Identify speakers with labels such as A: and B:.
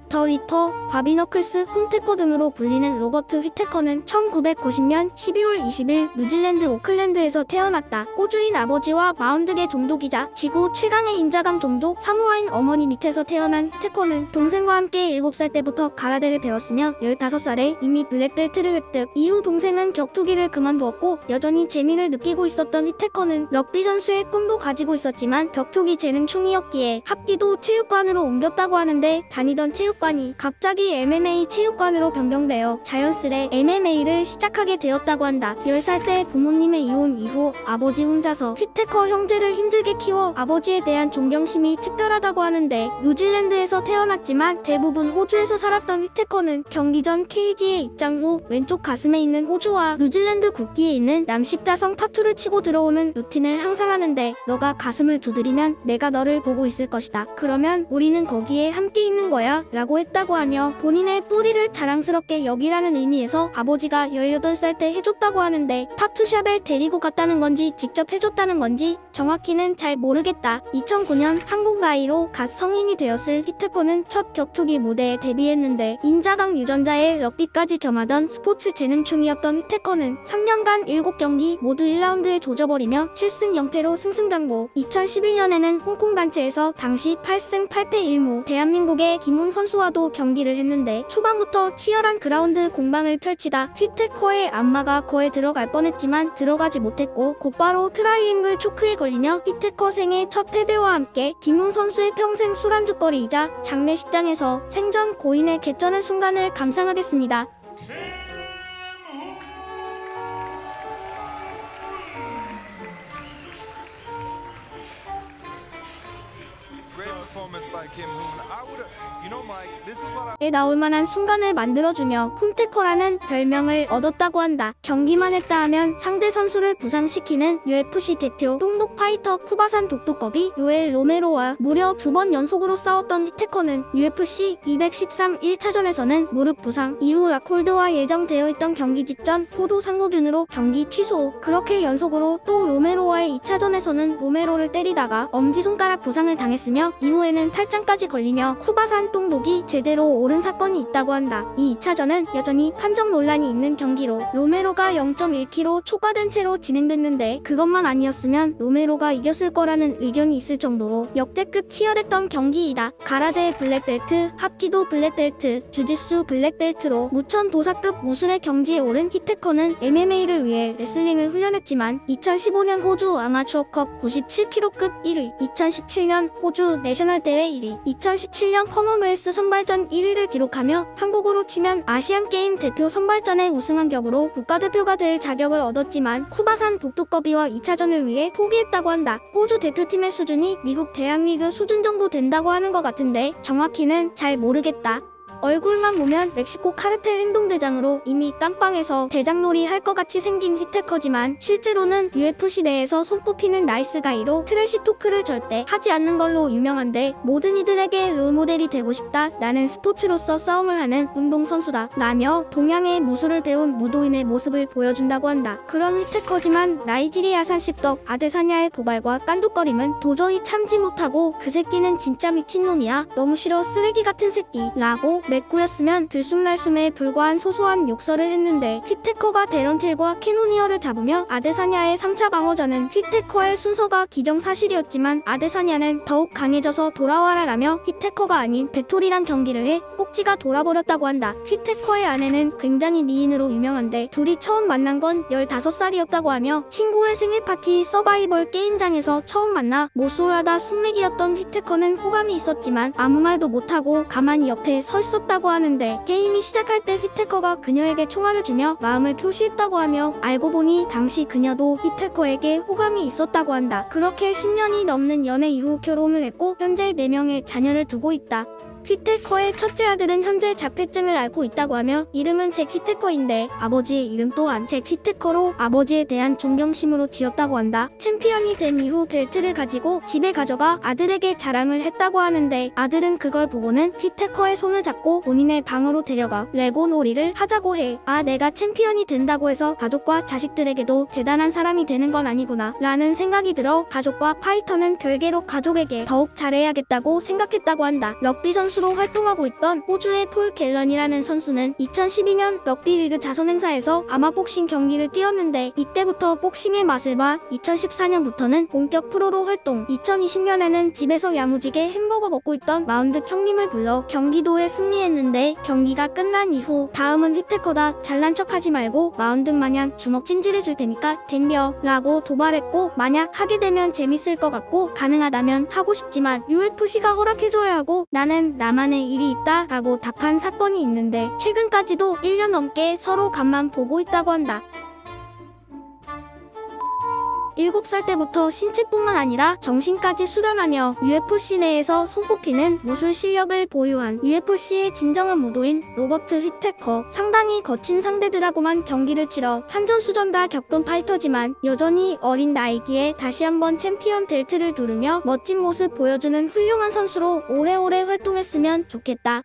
A: 더 리퍼, 바비 너클스, 홈테커 등으로 불리는 로버트 휘테커는 1990년 12월 20일 뉴질랜드 오클랜드에서 태어났다. 호주인 아버지와 마운드계 종독이자 지구 최강의 인자강 종독 사모아인 어머니 밑에서 태어난 휘테커는 동생과 함께 7살 때부터 가라데를 배웠으며 15살에 이미 블랙벨트를 획득. 이후 동생은 격투기를 그만두었고 여전히 재미를 느끼고 있었던 휘테커는 럭비 선수의 꿈도 가지고 있었지만 격투기 재능충이었기에 합기도 체육관으로 옮겼다고 하는데 다니던 체육관이 갑자기 MMA 체육관으로 변경되어 자연스레 MMA를 시작하게 되었다고 한다. 10살 때 부모님의 이혼 이후 아버지 혼자서 휘테커 형제를 힘들게 키워 아버지에 대한 존경심이 특별하다고 하는데 뉴질랜드에서 태어났지만 대부분 호주에서 살았던 휘테커는 경기 전 케이지에 입장 후 왼쪽 가슴에 있는 호주와 뉴질랜드 국기에 있는 남십자성 타투를 치고 들어오는 루틴을 항상 하는데 너가 가슴을 두드리면 내가 너를 보고 있을 것이다. 그러면 우리는 거기에 함께 있는 거야 라고 했다고 하며 본인의 뿌리를 자랑스럽게 여기라는 의미에서 아버지가 18살 때 해줬다고 하는데 타투샵에 데리고 갔다는 건지 직접 해줬다는 건지 정확히는 잘 모르겠다. 2009년 한국 나이로 갓 성인이 되었을 휘테커는 첫 격투기 무대에 데뷔했는데 인자강 유전자에 럭비까지 겸하던 스포츠 재능충이었던 휘테커는 3년간 7경기 모두 1라운드에 조져버리며 7승 0패로 승승장구. 2011년에는 홍콩 단체에서 당시 8승 8패 1무 대한민국의 김훈 선수와도 경기를 했는데 초반부터 치열한 그라운드 공방을 펼치다 휘테커의 안마가 거에 들어갈 뻔했지만 들어가지 못했고 곧바로 트라이앵글 초크에 걸리며 휘테커 생애 첫 패배와 함께 김훈 선수의 평생 술안주거리이자 장례식장에서 생전 고인의 개쩌는 순간을 감상하겠습니다. 에 나올 만한 순간을 만들어주며 훔테커라는 별명을 얻었다고 한다. 경기만 했다 하면 상대 선수를 부상시키는 UFC 대표 똑똑 파이터 쿠바산 독두꺼비 요엘 로메로와 무려 2번 연속으로 싸웠던 휘테커는 UFC 213 1차전에서는 무릎 부상 이후 라콜드와 예정되어 있던 경기 직전 포도 상구균으로 경기 취소. 그렇게 연속으로 또 로메로와의 2차전에서는 로메로를 때리다가 엄지손가락 부상을 당했으며 이후에는 탈장까지 걸리며 쿠바산 똑똑이 제대로 오른 사건이 있다고 한다. 이 2차전은 여전히 판정 논란이 있는 경기로 로메로가 0.1kg 초과된 채로 진행됐는데 그것만 아니었으면 로메로가 이겼을 거라는 의견이 있을 정도로 역대급 치열했던 경기이다. 가라데 블랙벨트, 합기도 블랙벨트, 주짓수 블랙벨트로 무천 도사급 무술의 경지에 오른 휘테커는 MMA를 위해 레슬링을 훈련했지만 2015년 호주 아마추어컵 97kg급 1위, 2017년 호주 내셔널 대회 1위, 2017년 커먼웰스 선발전 1위를 기록하며 한국으로 치면 아시안게임 대표 선발전에 우승한 격으로 국가대표가 될 자격을 얻었지만 쿠바산 독두꺼비와 2차전을 위해 포기했다고 한다. 호주 대표팀의 수준이 미국 대학리그 수준 정도 된다고 하는 것 같은데 정확히는 잘 모르겠다. 얼굴만 보면 멕시코 카르텔 행동대장으로 이미 깜빵에서 대장놀이 할 것 같이 생긴 휘테커지만 실제로는 UFC 내에서 손꼽히는 나이스 가이로 트래시 토크를 절대 하지 않는 걸로 유명한데 모든 이들에게 롤모델이 되고 싶다. 나는 스포츠로서 싸움을 하는 운동선수다. 라며 동양의 무술을 배운 무도인의 모습을 보여준다고 한다. 그런 휘테커지만 나이지리아 산십덕 아데사냐의 도발과 깐족거림은 도저히 참지 못하고 그 새끼는 진짜 미친놈이야. 너무 싫어 쓰레기 같은 새끼 라고 맥구였으면 들숨날숨에 불과한 소소한 욕설을 했는데 휘테커가 데런틸과 캐노니어를 잡으며 아데사냐의 3차 방어전은 휘테커의 순서가 기정사실이었지만 아데사냐는 더욱 강해져서 돌아와라 라며 휘테커가 아닌 배톨이랑 경기를 해 꼭지가 돌아버렸다고 한다. 휘테커의 아내는 굉장히 미인으로 유명한데 둘이 처음 만난 건 15살이었다고 하며 친구의 생일 파티 서바이벌 게임장에서 처음 만나 모쏠하다 숙맥이었던 휘테커는 호감이 있었지만 아무 말도 못하고 가만히 옆에 서 있었다고 하는데 게임이 시작할 때 휘테커가 그녀에게 총알을 주며 마음을 표시했다고 하며 알고 보니 당시 그녀도 휘테커에게 호감이 있었다고 한다. 그렇게 10년이 넘는 연애 이후 결혼을 했고 현재 4명의 자녀를 두고 있다. 휘테커의 첫째 아들은 현재 자폐증을 앓고 있다고 하며 이름은 잭 휘테커인데 아버지의 이름 또한 잭 휘테커로 아버지에 대한 존경심으로 지었다고 한다. 챔피언이 된 이후 벨트를 가지고 집에 가져가 아들에게 자랑을 했다고 하는데 아들은 그걸 보고는 휘테커의 손을 잡고 본인의 방으로 데려가 레고 놀이를 하자고 해. 아, 내가 챔피언이 된다고 해서 가족과 자식들에게도 대단한 사람이 되는 건 아니구나 라는 생각이 들어 가족과 파이터는 별개로 가족에게 더욱 잘해야겠다고 생각했다고 한다. 럭비 선수 선수로 활동하고 있던 호주의 폴 갤런이라는 선수는 2012년 럭비리그 자선 행사에서 아마복싱 경기를 뛰었는데 이때부터 복싱의 맛을 봐 2014년부터는 본격 프로로 활동. 2020년에는 집에서 야무지게 햄버거 먹고 있던 마운드 형님을 불러 경기도에 승리했는데 경기가 끝난 이후 다음은 휘테커다. 잘난 척하지 말고 마운드 마냥 주먹 찜질해줄 테니까 덤벼 라고 도발했고 만약 하게 되면 재밌을 것 같고 가능하다면 하고 싶지만 UFC가 허락해줘야 하고 나는 나만의 일이 있다 라고 답한 사건이 있는데 최근까지도 1년 넘게 서로 간만 보고 있다고 한다. 7살 때부터 신체뿐만 아니라 정신까지 수련하며 UFC 내에서 손꼽히는 무술 실력을 보유한 UFC의 진정한 무도인 로버트 휘테커. 상당히 거친 상대들하고만 경기를 치러 산전수전 다 겪은 파이터지만 여전히 어린 나이기에 다시 한번 챔피언 벨트를 두르며 멋진 모습 보여주는 훌륭한 선수로 오래오래 활동했으면 좋겠다.